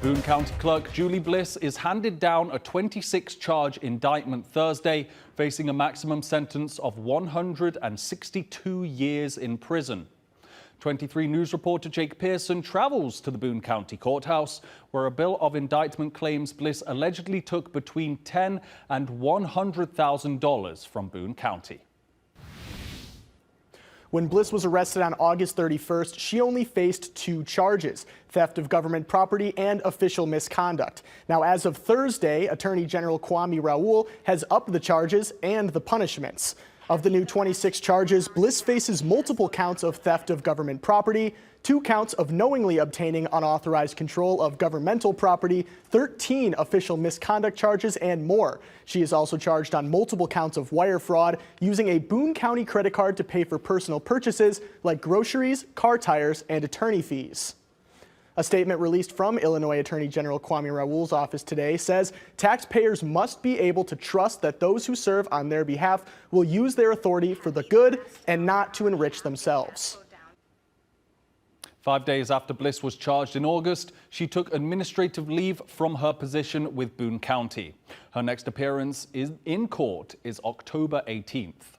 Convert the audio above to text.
Boone County Clerk Julie Bliss is handed down a 26-charge indictment Thursday, facing a maximum sentence of 162 years in prison. 23 News reporter Jake Pearson travels to the Boone County Courthouse, where a bill of indictment claims Bliss allegedly took between $10,000 and $100,000 from Boone County. When Bliss was arrested on August 31st, she only faced 2 charges: theft of government property and official misconduct. Now, as of Thursday, Attorney General Kwame Raoul has upped the charges and the punishments. Of the new 26 charges, Bliss faces multiple counts of theft of government property, 2 counts of knowingly obtaining unauthorized control of governmental property, 13 official misconduct charges, and more. She is also charged on multiple counts of wire fraud, using a Boone County credit card to pay for personal purchases like groceries, car tires, and attorney fees. A statement released from Illinois Attorney General Kwame Raoul's office today says taxpayers must be able to trust that those who serve on their behalf will use their authority for the good and not to enrich themselves. 5 days after Bliss was charged in August, she took administrative leave from her position with Boone County. Her next appearance in court is October 18th.